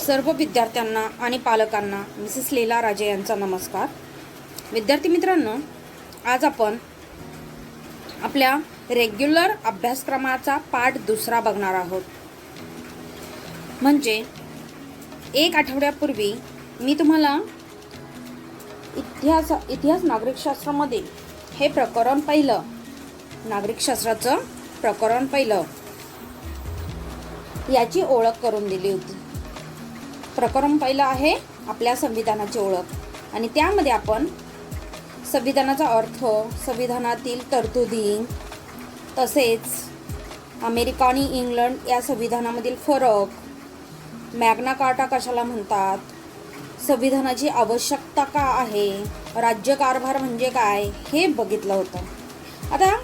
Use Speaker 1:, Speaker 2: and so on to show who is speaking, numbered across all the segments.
Speaker 1: सर्व विद्यार्थ्यांना आणि पालकांना मिसेस लीला राजे यांचा नमस्कार. विद्यार्थी मित्रांनो, आज आपण आपल्या रेग्युलर अभ्यासक्रमाचा पाठ 2 बघणार आहोत. म्हणजे 1 आठवड्यापूर्वी मी तुम्हाला इतिहास नागरिकशास्त्रामध्ये हे प्रकरण पहिलं, नागरिकशास्त्राचं प्रकरण पहिलं याची ओळख करून दिली होती. प्रकरण पहिलं आहे आपल्या संविधानाची ओळख आणि त्यामध्ये आपण संविधानाचा अर्थ, संविधानातील तरतुदी, तसेच अमेरिका आणि इंग्लंड या संविधानामधील फरक, मॅग्ना कार्टा कशाला म्हणतात, संविधानाची आवश्यकता का आहे, राज्यकारभार म्हणजे काय हे बघितलं होतं. आता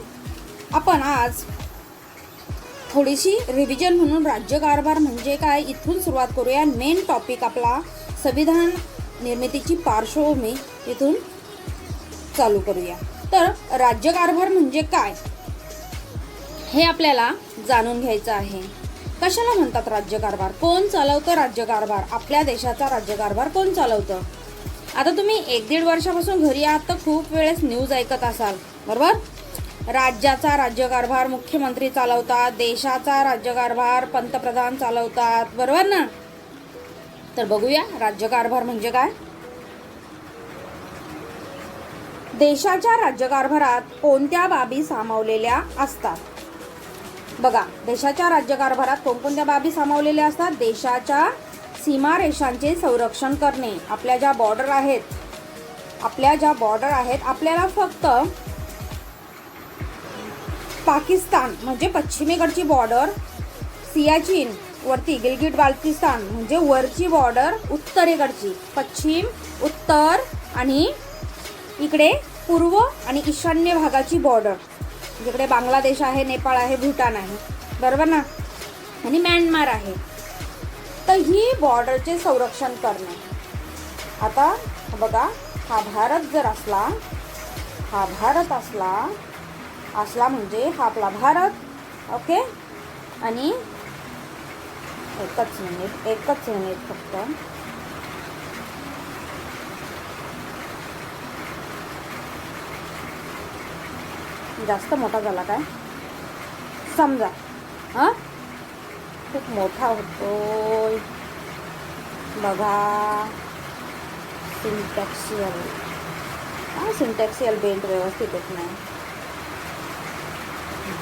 Speaker 1: आपण आज थोडीशी रिव्हिजन म्हणून राज्यकारभार म्हणजे काय इथून सुरुवात करूया. मेन टॉपिक आपला संविधान निर्मितीची पार्श्वभूमी इथून चालू करूया. तर राज्यकारभार म्हणजे काय हे आपल्याला जाणून घ्यायचं आहे. कशाला म्हणतात राज्यकारभार, कोण चालवतं राज्यकारभार, आपल्या देशाचा राज्यकारभार कोण चालवतं. आता तुम्ही 1-1.5 वर्षापासून घरी आहात तर खूप वेळेस न्यूज ऐकत असाल, बरोबर. राज्याचा राज्यकारभार मुख्यमंत्री चालवतात, देशाचा राज्यकारभार पंतप्रधान चालवतात, बरोबर ना. तर बघूया राज्यकारभार म्हणजे काय. देशाच्या राज्यकारभारात कोणत्या बाबी सामावलेल्या असतात. बघा, देशाच्या राज्यकारभारात कोणकोणत्या बाबी सामावलेल्या असतात. देशाच्या सीमारेषांचे संरक्षण करणे. आपल्या ज्या बॉर्डर आहेत आपल्याला फक्त पाकिस्तान म्हणजे पश्चिमेकडची बॉर्डर, सियाचीन वरती गिलगिट बाल्टिस्तान म्हणजे वरची बॉर्डर उत्तरेकडची, पश्चिम, उत्तर आणि इकडे पूर्व आणि ईशान्य भागाची बॉर्डर, जिकडे बांगलादेश आहे, नेपाळ आहे, भूटान आहे, बरोबर ना, आणि म्यानमार आहे. तर ही बॉर्डरचे संरक्षण करणे. आता बघा, हा भारत जर असला, हा भारत असला म्हणजे हा आपला भारत, ओके. आणि एकच मिनिट फक्त. जास्त मोठा झाला काय समजा, हां खूप मोठा होतोय बघा. सिंटॅक्सियल बेल्ट व्यवस्थित होत नाही.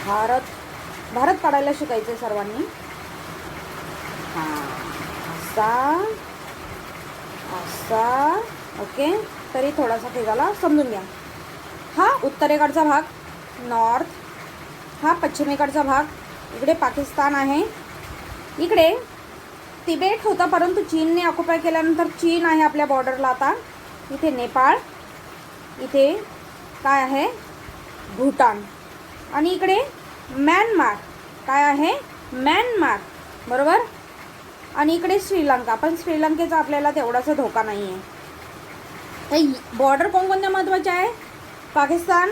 Speaker 1: भारत काढायला शिकायचं सर्वांनी. असा ओके. तरी थोडासा ते झाला, समजून घ्या. हा उत्तरेकडचा भाग नॉर्थ, हा पश्चिमेकडचा भाग, इकडे पाकिस्तान आहे, इकडे तिबेट होता परंतु चीनने ऑक्युपाय केल्यानंतर चीन आहे आपल्या बॉर्डरला. आता इथे नेपाळ, इथे काय आहे भूटान, आणि इकडे म्यानमार, काय आहे म्यानमार, बरोबर. आणि इकडे श्रीलंका, पण श्रीलंकेचा आपल्याला तेवढासा धोका नाही आहे. तर बॉर्डर कोणकोणत्या महत्त्वाच्या आहे. पाकिस्तान,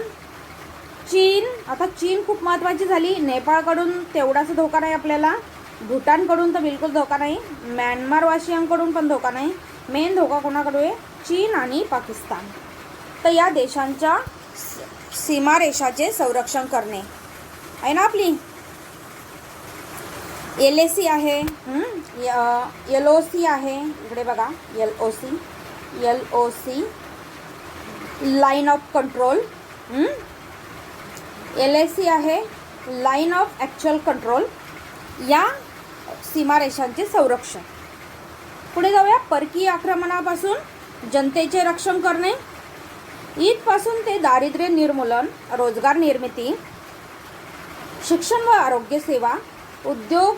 Speaker 1: चीन, आता चीन खूप महत्त्वाची झाली. नेपाळकडून तेवढासा धोका नाही आपल्याला, भूटानकडून तर बिलकुल धोका नाही, म्यानमारवासियांकडून पण धोका नाही. मेन धोका कोणाकडून आहे, चीन आणि पाकिस्तान. तर या देशांच्या सीमारेषाचे संरक्षण करणे आहे ना आपली. LAC आहे, LOC आहे, इकडे बघा LOC line of control. LAC आहे लाईन ऑफ ॲक्च्युअल कंट्रोल. या सीमारेषांचे संरक्षण. पुढे जाऊया. परकीय आक्रमणापासून जनतेचे रक्षण करणे. इथपासून ते दारिद्र्य निर्मूलन, रोजगार निर्मिती, शिक्षण व आरोग्य सेवा, उद्योग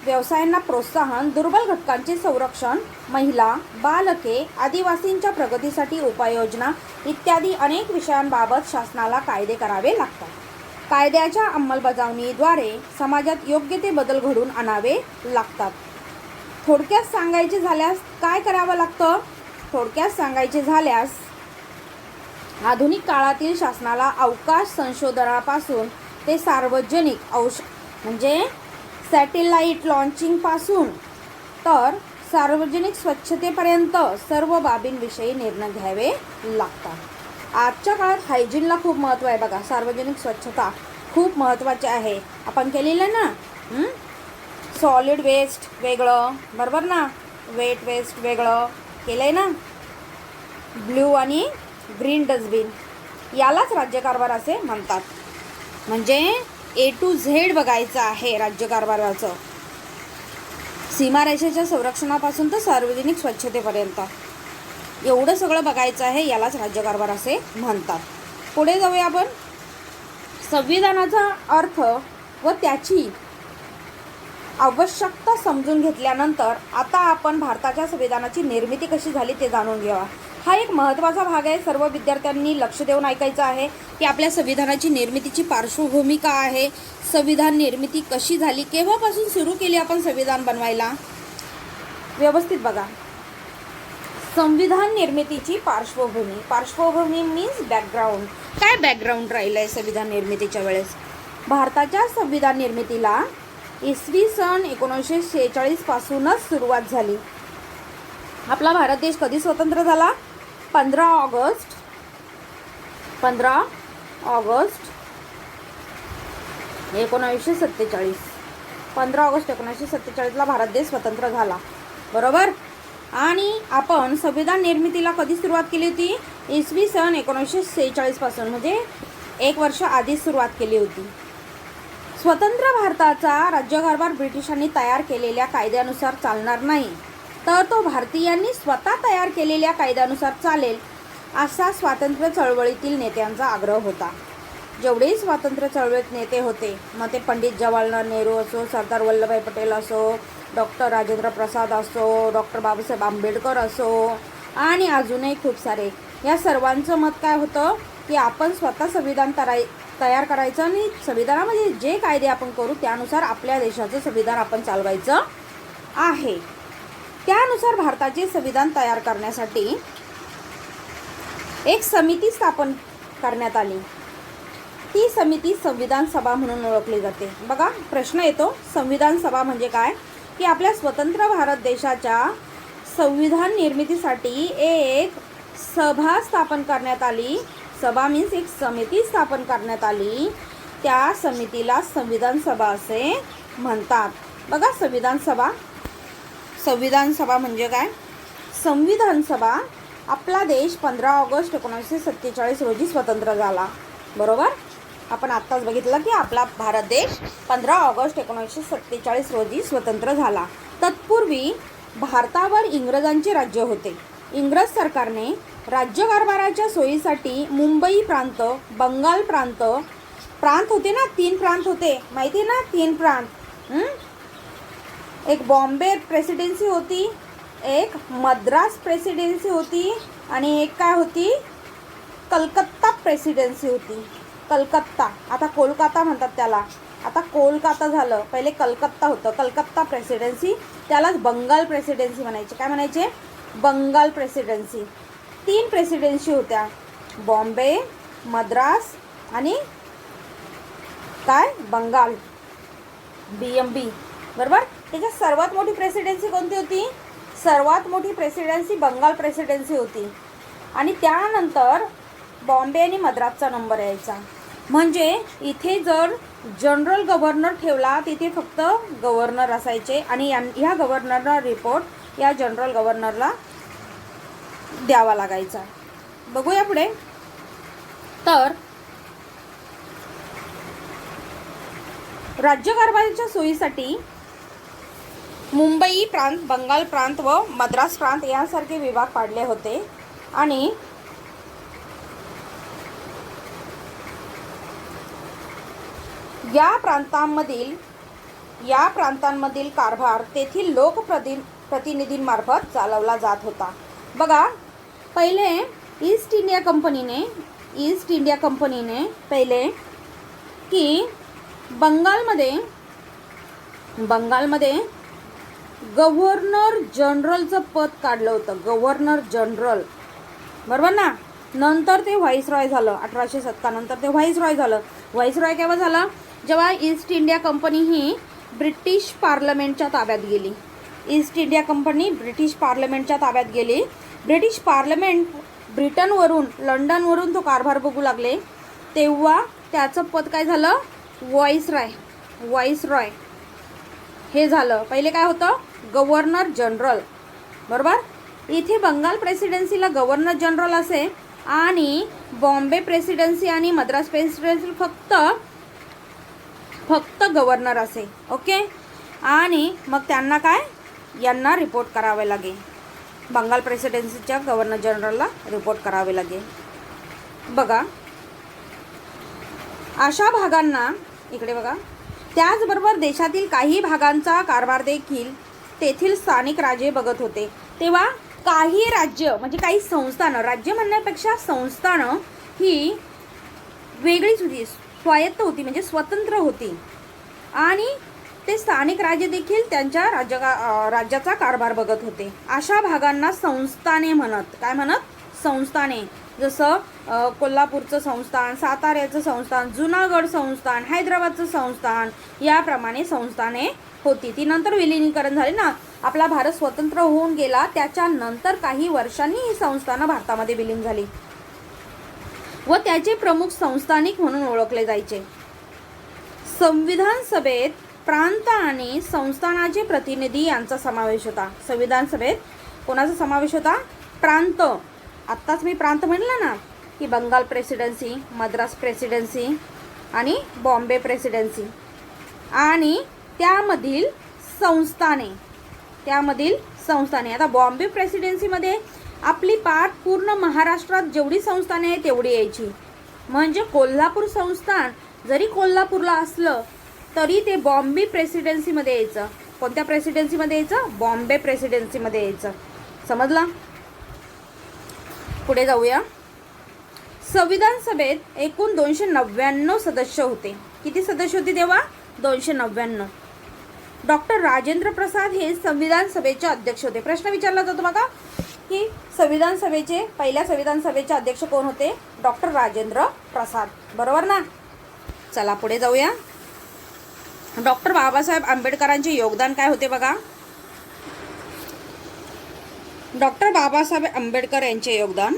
Speaker 1: व्यवसायांना प्रोत्साहन, दुर्बल घटकांचे संरक्षण, महिला, बालके, आदिवासींच्या प्रगतीसाठी उपाययोजना इत्यादी अनेक विषयांबाबत शासनाला कायदे करावे लागतात. कायद्याच्या अंमलबजावणीद्वारे समाजात योग्य ते बदल घडवून आणावे लागतात. थोडक्यात सांगायचे झाल्यास काय करावं लागतं. थोडक्यात सांगायचे झाल्यास आधुनिक काळातील शासनाला अवकाश संशोधनापासून ते सार्वजनिक म्हणजे सॅटेलाईट लॉन्चिंगपासून तर सार्वजनिक स्वच्छतेपर्यंत सर्व बाबींविषयी निर्णय घ्यावे लागतात. आजच्या काळात हायजीनला खूप महत्त्व आहे बघा. सार्वजनिक स्वच्छता खूप महत्त्वाची आहे. आपण केलेलं ना, सॉलिड वेस्ट वेगळं, बरोबर ना, वेट वेस्ट वेगळं केलं आहे ना, ब्ल्यू आणि ग्रीन डस्टबिन, यालाच राज्यकारभार असे म्हणतात. म्हणजे A to Z बघायचं आहे राज्यकारभाराचं. सीमारेषेच्या संरक्षणापासून तर सार्वजनिक स्वच्छतेपर्यंत एवढं सगळं बघायचं आहे, यालाच राज्यकारभार असे म्हणतात. पुढे जाऊया आपण. संविधानाचा अर्थ व त्याची आवश्यकता समजून घेतल्यानंतर आता आपण भारताच्या संविधानाची निर्मिती कशी झाली ते जाणून घ्यावा. हा एक महत्त्वाचा भाग आहे. सर्व विद्यार्थ्यांनी लक्ष देऊन ऐकायचं आहे की आपल्या संविधानाची निर्मितीची पार्श्वभूमी काय आहे, संविधान निर्मिती कशी झाली, केव्हापासून सुरू केली आपण संविधान बनवायला. व्यवस्थित बघा. संविधान निर्मितीची पार्श्वभूमी. पार्श्वभूमी मीन्स बॅकग्राऊंड. काय बॅकग्राऊंड राहिलं आहे संविधान निर्मितीच्या वेळेस? भारताच्या संविधान निर्मितीला इसवी सन 1946 पासूनच सुरुवात झाली. आपला भारत देश कधी स्वतंत्र झाला? 15 ऑगस्ट 1947. 15 ऑगस्ट 1947ला भारत देश स्वतंत्र झाला, बरोबर. आणि आपण संविधान निर्मितीला कधी सुरुवात केली होती? इसवी सन 1946 पासून, म्हणजे 1 वर्ष आधी सुरुवात केली होती. स्वतंत्र भारताचा राज्यकारभार ब्रिटिशांनी तयार केलेल्या कायद्यानुसार चालणार नाही, तर तो भारतीयांनी स्वतः तयार केलेल्या कायद्यानुसार चालेल, असा स्वातंत्र्य चळवळीतील नेत्यांचा आग्रह होता. जेवढे स्वातंत्र्य चळवळीत नेते होते, मग ते पंडित जवाहरलाल नेहरू असो, सरदार वल्लभभाई पटेल असो, डॉक्टर राजेंद्र प्रसाद असो, डॉक्टर बाबासाहेब आंबेडकर असो, आणि अजूनही खूप सारे, या सर्वांचं मत काय होतं की आपण स्वतः संविधान तयार करायचं आणि संविधानामध्ये जे कायदे आपण करू त्यानुसार आपल्या देशाचं संविधान आपण चालवायचं आहे. त्यानुसार भारताचे संविधान तयार करण्यासाठी एक समिती स्थापन करण्यात आली. ती समिती संविधान सभा म्हणून ओळखली जाते. बघा, प्रश्न येतो, संविधान सभा म्हणजे काय? की आपल्या स्वतंत्र भारत देशाच्या संविधान निर्मितीसाठी एक सभा स्थापन करण्यात आली. सभा मीन्स एक समिती स्थापन करण्यात आली. त्या समितीला संविधान सभा असे म्हणतात. बघा, संविधान सभा म्हणजे काय? संविधान सभा, आपला देश 15 ऑगस्ट 1947 रोजी स्वतंत्र झाला, बरोबर. आपण आत्ताच बघितलं की आपला भारत देश 15 ऑगस्ट 1947 रोजी स्वतंत्र झाला. तत्पूर्वी भारतावर इंग्रजांचे राज्य होते. इंग्रज सरकारने राज्यकारभाराच्या सोयीसाठी मुंबई प्रांत, बंगाल प्रांत होते ना, 3 प्रांत होते, माहिती आहे ना, 3 प्रांत. एक बॉम्बे प्रेसिडेन्सी होती, एक मद्रास प्रेसिडेन्सी होती, आणि एक काय होती? कलकत्ता प्रेसिडेन्सी होती. कलकत्ता, आता कोलकाता म्हणतात त्याला, आता कोलकाता झालं, पहिले कलकत्ता होतं. कलकत्ता प्रेसिडेन्सी, त्यालाच बंगाल प्रेसिडेन्सी म्हणायचे. काय म्हणायचे? बंगाल प्रेसिडेन्सी. 3 प्रेसिडेन्सी होत्या, बॉम्बे, मद्रास आणि काय? बंगाल, BMB, बरोबर. त्याच्यात सर्वात मोठी प्रेसिडेन्सी कोणती होती? सर्वात मोठी प्रेसिडेन्सी बंगाल प्रेसिडेन्सी होती. आणि त्यानंतर बॉम्बे आणि मद्रासचा नंबर यायचा. म्हणजे इथे जर जनरल गव्हर्नर ठेवला, तिथे फक्त गव्हर्नर असायचे, आणि ह्या गव्हर्नरला रिपोर्ट या जनरल गव्हर्नरला द्यावा लागायचा. बघूया पुढे. तर राज्यकारभाराच्या सोयीसाठी मुंबई प्रांत, बंगाल प्रांत व मद्रास प्रांत यासारखे विभाग पाडले होते. आणि या प्रांतांमधील कारभार तेथील लोकप्रतिनिधींमार्फत चालवला जात होता. बघा, पहिले ईस्ट इंडिया कंपनीने पहिले की बंगालमध्ये गव्हर्नर जनरलचं पद काढलं होतं. गव्हर्नर जनरल, बरोबर ना. नंतर ते व्हाईसरॉय झालं. 1870 नंतर ते व्हाईसरॉय झालं. व्हाईसरॉय केव्हा झालं? जेव्हा ईस्ट इंडिया कंपनी ही ब्रिटिश पार्लमेंटच्या ताब्यात गेली. ईस्ट इंडिया कंपनी ब्रिटिश पार्लमेंटच्या ताब्यात गेली. ब्रिटिश पार्लमेंट ब्रिटनवरून लंडनवरून तो कारभार बघू लागले. तेव्हा त्याचं पद काय झालं, व्हाईसरॉय हे झालं. पहिले काय होतं, गव्हर्नर जनरल, बरोबर. इथे बंगाल प्रेसिडेन्सीला गव्हर्नर जनरल असे आणि बॉम्बे प्रेसिडेन्सी आणि मद्रास प्रेसिडेन्सी फक्त गव्हर्नर असे. ओके. आणि मग त्यांना काय, यांना रिपोर्ट करावे लागे. बंगाल प्रेसिडेन्सीच्या गव्हर्नर जनरलला रिपोर्ट करावे लागे. बघा अशा भागांना, इकडे बघा, त्याचबरोबर देशातील काही भागांचा कारभार देखील तेथील स्थानिक राजे बघत होते. तेव्हा काही राज्य म्हणजे काही संस्थानं, राज्य म्हणण्यापेक्षा संस्थानं ही वेगळीच होती, स्वायत्त होती, म्हणजे स्वतंत्र होती. आणि ते स्थानिक राजे देखील त्यांच्या राज्याचा कारभार बघत होते. अशा भागांना संस्थाने म्हणत. काय म्हणत, संस्थाने. जसं कोल्हापूरचं संस्थान, साताऱ्याचं संस्थान, जुनागड संस्थान, हैदराबादचं संस्थान, याप्रमाणे संस्थाने होती. ती नंतर विलिनीकरण झाले ना, आपला भारत स्वतंत्र होऊन गेला त्याच्यानंतर काही वर्षांनी ही संस्थानं भारतामध्ये विलीन झाली व त्याचे प्रमुख संस्थानिक म्हणून ओळखले जायचे. संविधान सभेत प्रांत आणि संस्थानाचे प्रतिनिधी यांचा समावेश होता. संविधान सभेत कोणाचा समावेश होता, प्रांत. आत्ताच मी प्रांत म्हणलं ना की बंगाल प्रेसिडेन्सी, मद्रास प्रेसिडेन्सी आणि बॉम्बे प्रेसिडेन्सी, आणि त्यामधील संस्थाने. आता बॉम्बे प्रेसिडेन्सीमध्ये आपली पाठ पूर्ण महाराष्ट्रात जेवढी संस्थाने आहे तेवढी यायची. म्हणजे कोल्हापूर संस्थान जरी कोल्हापूरला असलं तरी ते बॉम्बे प्रेसिडेन्सीमध्ये यायचं. कोणत्या प्रेसिडेन्सीमध्ये यायचं, बॉम्बे प्रेसिडेन्सीमध्ये यायचं. समजलं. पुढे जाऊया. संविधान सभेत एकूण 299 सदस्य होते. किती सदस्य होते तेव्हा, 299. डॉक्टर राजेंद्र प्रसाद हे संविधान सभेचे अध्यक्ष होते. प्रश्न विचारला जातो बघा की पहिल्या संविधान सभेचे अध्यक्ष कोण होते, डॉक्टर राजेंद्र प्रसाद, बरोबर ना. चला पुढे जाऊया. डॉक्टर बाबासाहेब आंबेडकरांचे योगदान काय होते बघा. डॉक्टर बाबासाहेब आंबेडकर यांचे योगदान.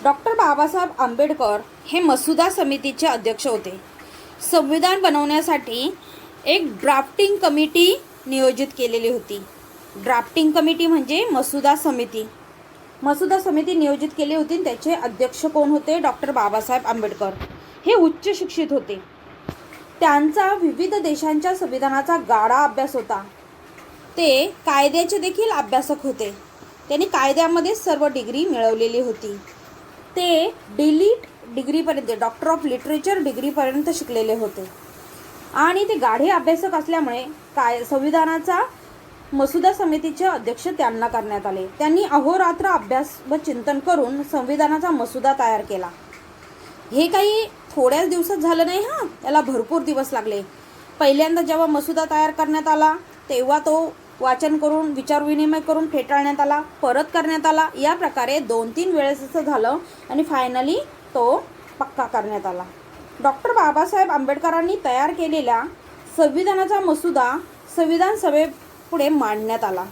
Speaker 1: डॉक्टर बाबासाहेब आंबेडकर हे मसुदा समितीचे अध्यक्ष होते. संविधान बनवण्यासाठी एक ड्राफ्टिंग कमिटी नियोजित केलेली होती. ड्राफ्टिंग कमिटी म्हणजे मसुदा समिती नियोजित केली होती. त्याचे अध्यक्ष कोण होते, डॉक्टर बाबासाहेब आंबेडकर. हे उच्च शिक्षित होते. त्यांचा विविध देशांच्या संविधानाचा गाढा अभ्यास होता. ते कायद्याचे देखील अभ्यासक होते. त्यांनी कायद्यामध्ये सर्व डिग्री मिळवलेली होती. ते डिलीट डिग्रीपर्यंत, डॉक्टर ऑफ लिटरेचर डिग्रीपर्यंत शिकलेले होते. आणि ते गाढे अभ्यासक असल्यामुळे संविधानाचा मसुदा समितीचे अध्यक्ष त्यांना करण्यात आले. त्यांनी अहोरात्र अभ्यास व चिंतन करून संविधानाचा मसुदा तयार केला. हे काही थोड्याच दिवसात झालं नाही हां, याला भरपूर दिवस लागले. पहिल्यांदा जेव्हा मसुदा तयार करण्यात आला तेव्हा तो वाचन करून, विचारविनिमय करून फेटाळण्यात आला, परत करण्यात आला. या प्रकारे 2-3 वेळेस असं झालं आणि फायनली तो पक्का करण्यात आला. डॉक्टर बाबासाहेब आंबेडकरांनी तयार केलेल्या संविधानाचा मसुदा संविधान सभेपुढे मांडण्यात आला.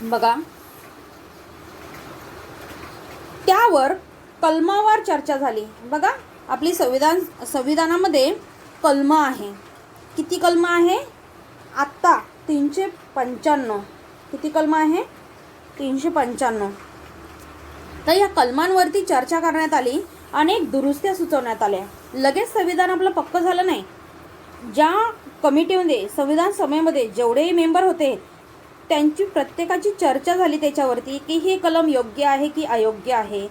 Speaker 1: बघा त्यावर कलमावर चर्चा झाली. बघा आपली संविधानामध्ये कलम आहे. किती कलम आहे आत्ता, 395. किती कलम आहे, 395. तर या कलमांवरती चर्चा करण्यात आली. अनेक दुरुस्त्या सुचवण्यात आल्या. लगेच संविधान आपलं पक्कं झालं नाही. ज्या कमिटीमध्ये, संविधान सभेमध्ये जेवढे मेंबर होते त्यांची प्रत्येकाची चर्चा झाली त्याच्यावरती की हे कलम योग्य आहे की अयोग्य आहे,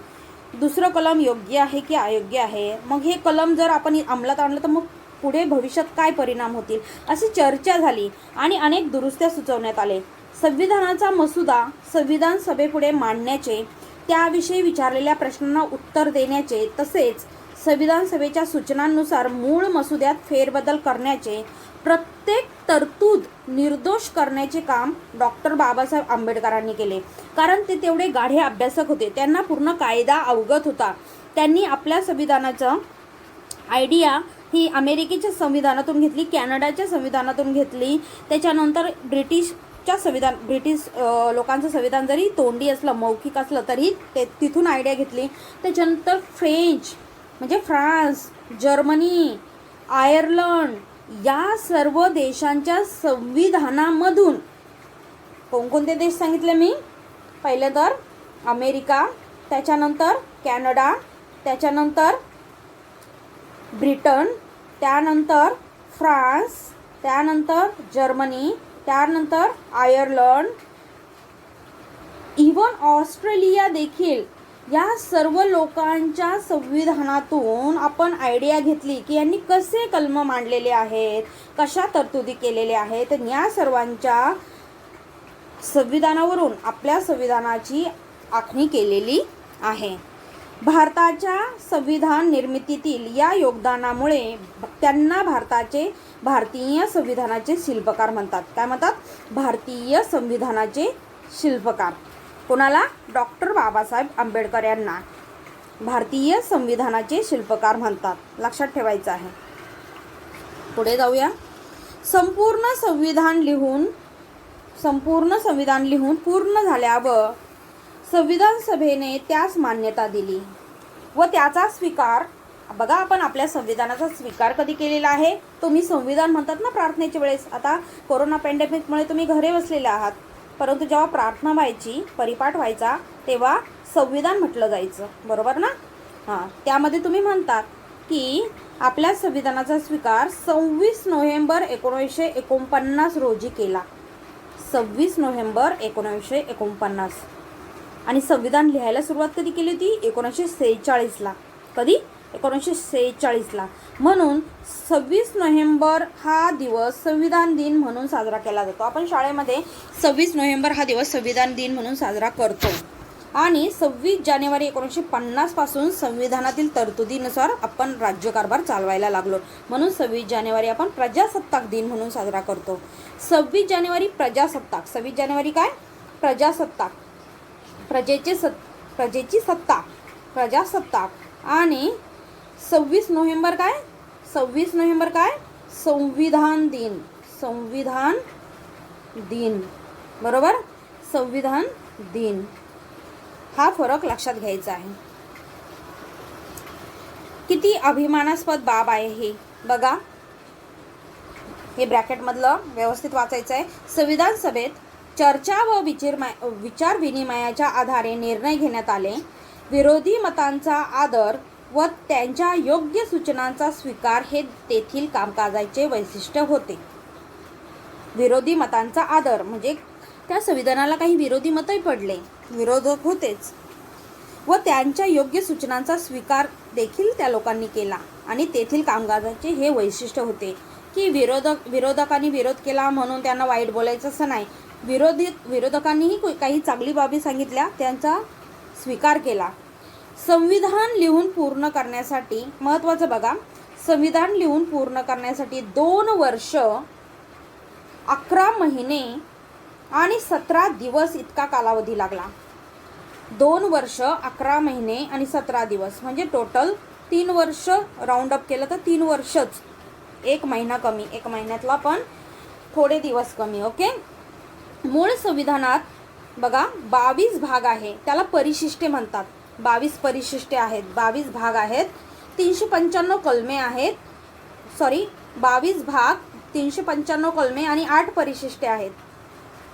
Speaker 1: दुसरं कलम योग्य आहे की अयोग्य आहे, मग हे कलम जर आपण अंमलात आणलं तर मग पुढे भविष्यात काय परिणाम होतील, अशी चर्चा झाली आणि अनेक दुरुस्त्या सुचवण्यात आले. संविधानाचा मसुदा संविधान सभेपुढे मांडण्याचे, त्याविषयी विचारलेल्या प्रश्नांना उत्तर देण्याचे, तसेच संविधान सभेच्या सूचनांनुसार मूळ मसुद्यात फेरबदल करण्याचे, प्रत्येक तरतूद निर्दोष करण्याचे काम डॉक्टर बाबासाहेब आंबेडकरांनी केले. कारण ते तेवढे गाढे अभ्यासक होते, त्यांना पूर्ण कायदा अवगत होता. त्यांनी आपल्या संविधानाचं आयडिया ही अमेरिकेच्या संविधानातून घेतली, कॅनडाच्या संविधानातून घेतली, त्याच्यानंतर ब्रिटिश ब्रिटिश लोकांचं संविधान जरी तोंडी असलं, मौखिक असलं, तरी तिथून आयडिया घेतली. त्याच्यानंतर फ्रेंच म्हणजे फ्रान्स, जर्मनी, आयर्लंड या सर्व देशांच्या संविधानामधून कोणकोणते देश सांगितले मी? पहिले तर अमेरिका, त्याच्यानंतर कॅनडा, त्याच्यानंतर ब्रिटन, त्यानंतर फ्रान्स, त्यानंतर जर्मनी, त्यानंतर आयर्लंड, इवन ऑस्ट्रेलिया देखील. या सर्व लोकांच्या संविधानातून आपण आयडिया घेतली की यांनी कसे कलम मांडलेले आहेत, कशा तरतुदी केलेल्या आहेत. या सर्वांच्या संविधानावरून आपल्या संविधानाची आखणी केलेली आहे. भारताच्या संविधान निर्मितीतील या योगदानामुळे त्यांना भारतीय संविधानाचे शिल्पकार म्हणतात. काय म्हणतात? भारतीय संविधानाचे शिल्पकार. कोणाला? डॉक्टर बाबासाहेब आंबेडकर यांना भारतीय संविधानाचे शिल्पकार म्हणतात. लक्षात ठेवायचं आहे. पुढे जाऊया. संपूर्ण संविधान लिहून पूर्ण झाल्यावर संविधान सभेने त्यास मान्यता दिली व त्याचा स्वीकार. बघा, आपण आपल्या संविधानाचा स्वीकार कधी केलेला आहे? तुम्ही संविधान म्हणतात ना प्रार्थनेच्या वेळेस. आता कोरोना पॅन्डेमिकमुळे तुम्ही घरी बसलेले आहात, परंतु जेव्हा प्रार्थना व्हायची, परिपाठ व्हायचा, तेव्हा संविधान म्हटलं जायचं, बरोबर ना? त्यामध्ये तुम्ही म्हणतात की आपल्या संविधानाचा स्वीकार 26 नोव्हेंबर 1949 रोजी केला. 26 नोव्हेंबर 1949. आणि संविधान लिहायला सुरुवात कधी केली होती? 1946ला. कधी? 1946ला. म्हणून 26 नोव्हेंबर हा दिवस संविधान दिन म्हणून साजरा केला जातो. आपण शाळेमध्ये 26 नोव्हेंबर हा दिवस संविधान दिन म्हणून साजरा करतो. आणि 26 जानेवारी 1950 पासून संविधानातील तरतुदीनुसार आपण राज्यकारभार चालवायला लागलो, म्हणून 26 जानेवारी आपण प्रजासत्ताक दिन म्हणून साजरा करतो. 26 जानेवारी प्रजासत्ताक. 26 जानेवारी काय? प्रजासत्ताक. प्रजेची सत्ता, प्रजासत्ताक. आणि 26 नोव्हेंबर काय? 26 नोव्हेंबर काय? संविधान दिन. संविधान दिन, बरोबर? संविधान दिन. हा फरक लक्षात घ्यायचा आहे. किती अभिमानास्पद बाब आहे ही. बघा, हे ब्रॅकेटमधलं व्यवस्थित वाचायचं आहे. संविधान सभेत चर्चा व विचारविनिमयाच्या आधारे निर्णय घेण्यात आले. विरोधी मतांचा आदर व त्यांच्या योग्य सूचनांचा स्वीकार हे तेथील कामकाजाचे वैशिष्ट्य होते. विरोधी मतांचा आदर म्हणजे त्या संविधानाला काही विरोधी मतही पडले, विरोधक होतेच, व त्यांच्या योग्य सूचनांचा स्वीकार देखील त्या लोकांनी केला. आणि तेथील कामकाजाचे हे वैशिष्ट्य होते की विरोधकांनी विरोध केला म्हणून त्यांना वाईट बोलायचं असं नाही. विरोधकांनीही काही चांगली बाबी सांगितल्या, त्यांचा स्वीकार केला. संविधान लिहून पूर्ण करण्यासाठी महत्त्वाचं बघा, संविधान लिहून पूर्ण करण्यासाठी 2 वर्ष 11 महिने आणि 17 दिवस इतका कालावधी लागला. 2 वर्ष 11 महिने आणि 17 दिवस म्हणजे टोटल 3 वर्ष. राऊंड अप केलं तर 3 वर्षच. 1 महिना कमी, 1 महिन्यातला पण थोडे दिवस कमी. ओके. मूळ संविधानात बघा 22 भाग आहे, त्याला परिशिष्टे म्हणतात. 22 परिशिष्टे आहेत, 22 भाग आहेत, 395 कलमे आहेत. 22 भाग, 395 कलमे आणि 8 परिशिष्टे आहेत.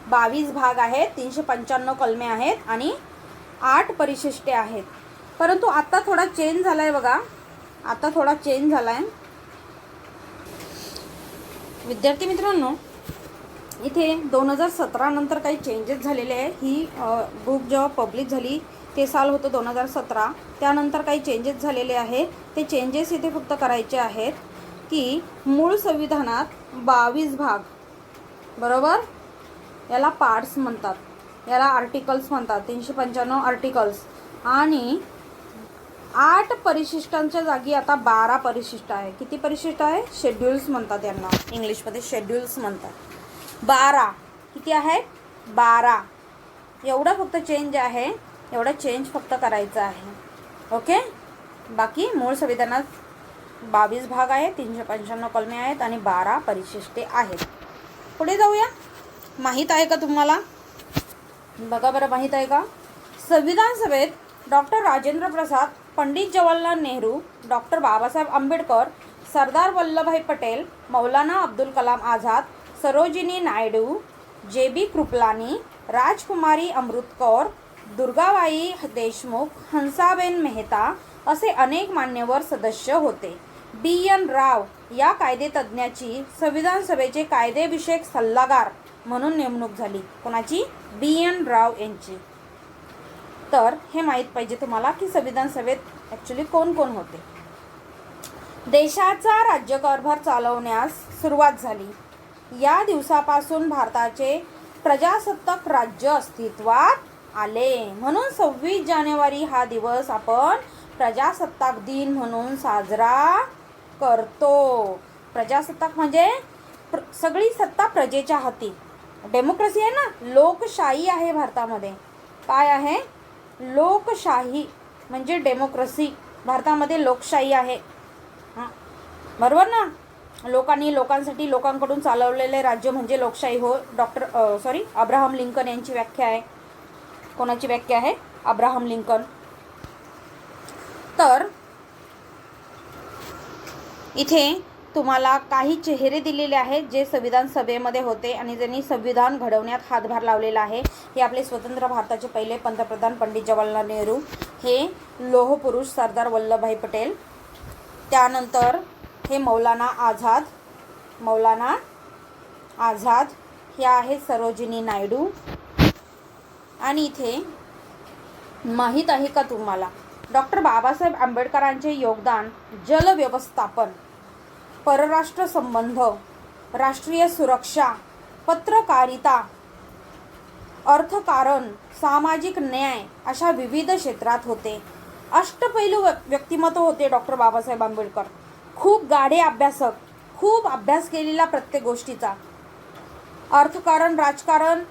Speaker 1: 22 भाग आहेत, 395 कलमे आहेत आणि 8 परिशिष्टे आहेत. परंतु आता थोडा चेंज झाला आहे बघा, आता थोडा चेंज झाला आहे. विद्यार्थी मित्रांनो, इथे 2017 नंतर काही चेंजेस झालेले आहे. ही बुक जेव्हा पब्लिक झाली ते साल होतं 2017. त्यानंतर काही चेंजेस झालेले आहे. ते चेंजेस इथे फक्त करायचे आहेत की मूळ संविधानात 22 भाग, बरोबर, याला पार्ट्स म्हणतात, याला आर्टिकल्स म्हणतात, 395 आर्टिकल्स. आणि 8 परिशिष्टांच्या जागी आता 12 परिशिष्ट आहे. किती परिशिष्ट आहे? शेड्यूल्स म्हणतात यांना, इंग्लिशमध्ये शेड्यूल्स म्हणतात. 12 किती आहेत? 12. एवढं फक्त चेंज आहे, एवढं चेंज फक्त करायचं आहे. ओके. बाकी मूळ संविधानात 22 भाग आहे, 395 कलमे आहेत आणि 12 परिशिष्टे आहेत. पुढे जाऊया. माहीत आहे का तुम्हाला? बघा बरं, माहीत आहे का? संविधान सभेत डॉक्टर राजेंद्र प्रसाद, पंडित जवाहरलाल नेहरू, डॉक्टर बाबासाहेब आंबेडकर, सरदार वल्लभभाई पटेल, मौलाना अब्दुल कलाम आझाद, सरोजिनी नायडू, जे.बी. कृपलानी, राजकुमारी अमृत कौर, दुर्गाबाई देशमुख, हंसाबेन मेहता असे अनेक मान्यवर सदस्य होते. बी.एन. राव या कायदेतज्ञाची संविधान सभेचे कायदेविषयक सल्लागार म्हणून नेमणूक झाली. कोणाची? बी.एन. राव यांची. तर हे माहीत पाहिजे तुम्हाला की संविधान सभेत ॲक्च्युली कोण कोण होते. देशाचा राज्यकारभार चालवण्यास सुरुवात झाली. या दिवसापासून भारताचे प्रजासत्ताक राज्य अस्तित्वात आले. म्हणून 26 जानेवारी हा दिवस आपण प्रजासत्ताक दिन म्हणून साजरा करतो. प्रजासत्ताक म्हणजे सगळी सत्ता प्रजेच्या हाती. डेमोक्रेसी आहे ना, लोकशाही आहे भारतामध्ये. काय आहे? लोकशाही म्हणजे डेमोक्रेसी. भारतामध्ये लोकशाही आहे. हां, बरोबर ना? लोकांसाठी लोकांकडून चालवलेले राज्य म्हणजे लोकशाही. हो, अब्राहम लिंकन यांची व्याख्या आहे. कोणाची व्याख्या आहे? Abraham Lincoln. तर इथे तुम्हाला काही चेहरे दिलेले आहेत जे संविधान सभेमध्ये होते आणि ज्यांनी संविधान घडवण्यात हातभार लावलेला आहे. हे आपले स्वतंत्र भारताचे पहिले पंतप्रधान पंडित जवाहरलाल नेहरू, हे लोहपुरुष सरदार वल्लभभाई पटेल, त्यानंतर हे मौलाना आझाद, हे आहे सरोजिनी नायडू. आणि इथे माहीत आहे का तुम्हाला डॉक्टर बाबासाहेब आंबेडकरांचे योगदान जल व्यवस्थापन, परराष्ट्र संबंध, राष्ट्रीय सुरक्षा, पत्रकारिता, अर्थकारण, सामाजिक न्याय अशा विविध क्षेत्रात होते. अष्टपैलू व्यक्तिमत्व होते डॉक्टर बाबासाहेब आंबेडकर. खूप गाढे अभ्यासक, खूप अभ्यास केलेला प्रत्येक गोष्टीचा. अर्थकारण, राजकारण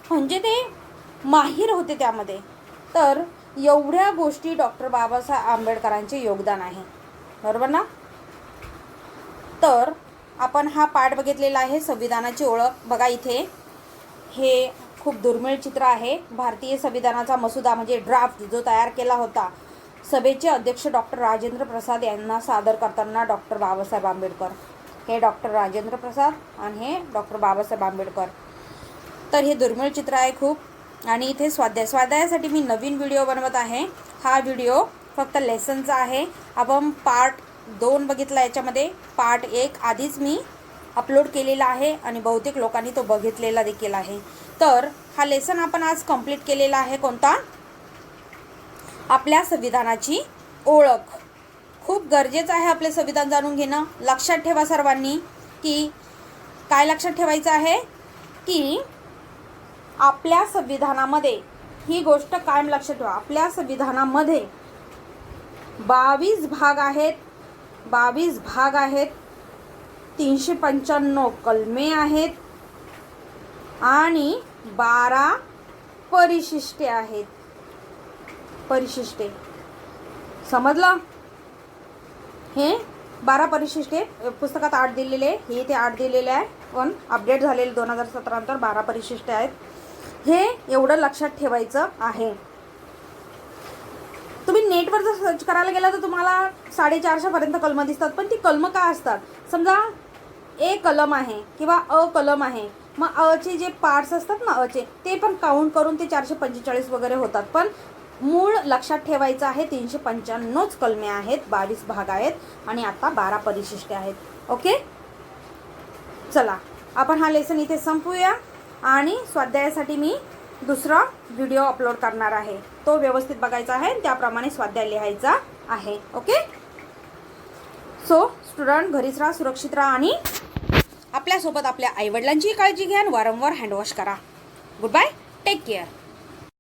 Speaker 1: म्हणजे ते माहीर होते त्यामध्ये. तर एवढ्या गोष्टी डॉक्टर बाबासाहेब आंबेडकरांचे योगदान आहे. बरोबर ना? तर आपण हा पाठ बघितलेला आहे, संविधानाची ओळख. बघा इथे हे खूप दुर्मिळ चित्र आहे. भारतीय संविधानाचा मसुदा म्हणजे ड्राफ्ट जो तयार केला होता सभेचे अध्यक्ष डॉक्टर राजेंद्र प्रसाद यांना सादर करताना डॉक्टर बाबासाहेब आंबेडकर. हे डॉक्टर राजेंद्र प्रसाद आणि हे डॉक्टर बाबासाहेब आंबेडकर. तर हे दुर्मिळ चित्र आहे खूप. आणि इथे स्वाध्यायासाठी मी नवीन व्हिडिओ बनवत आहे. हा व्हिडिओ फक्त लेसनचा आहे. आपण पार्ट 2 बघितला. याच्यामध्ये पार्ट 1 आधीच मी अपलोड केलेला आहे आणि बहुतेक लोकांनी तो बघितलेला देखील आहे. तर हा लेसन आपण आज कंप्लीट केलेला आहे. कोणता? आपल्या संविधानाची ओळख. खूप गरजेचं आहे आपले संविधान जाणून घेणं. लक्षात ठेवा सर्वांनी की काय लक्षात ठेवायचं आहे की आपल्या संविधानामध्ये ही गोष्ट कायम लक्षात ठेवा. आपल्या संविधानामध्ये 22 भाग आहेत. 395 कलमे आहेत आणि 12 परिशिष्टे आहेत. परिशिष्टे समजलं? हे 12 परिशिष्टे पुस्तकात 8 दिलेले, हे ते 8 दिलेले आहे, पण अपडेट झालेले 2017 नंतर 12 परिशिष्टे आहेत. हे एवढं लक्षात ठेवायचं आहे. तुम्ही नेटवर जर सर्च करायला गेला तर तुम्हाला 450 पर्यंत कलमं दिसतात. पण ती कलमं काय असतात? समजा ए कलम आहे किंवा अ कलम आहे, मग अचे जे पार्ट्स असतात ना अचे, ते पण काउंट करून ते 445 वगैरे होतात. पण मूळ लक्षात ठेवायचं आहे 395च कलमे आहेत, 22 भाग आहेत आणि आता 12 परिशिष्टे आहेत. ओके, चला आपण हा लेसन इथे संपवूया आणि स्वाध्यायासाठी मी दुसरा व्हिडिओ अपलोड करणार आहे. तो व्यवस्थित बघायचा आहे, त्याप्रमाणे स्वाध्याय लिहायचा आहे. ओके, सो स्टुडंट घरीच राहा, सुरक्षित राहा आणि आपल्यासोबत आपल्या आईवडिलांची काळजी घ्या आणि वारंवार हँडवॉश करा. Good bye, take care.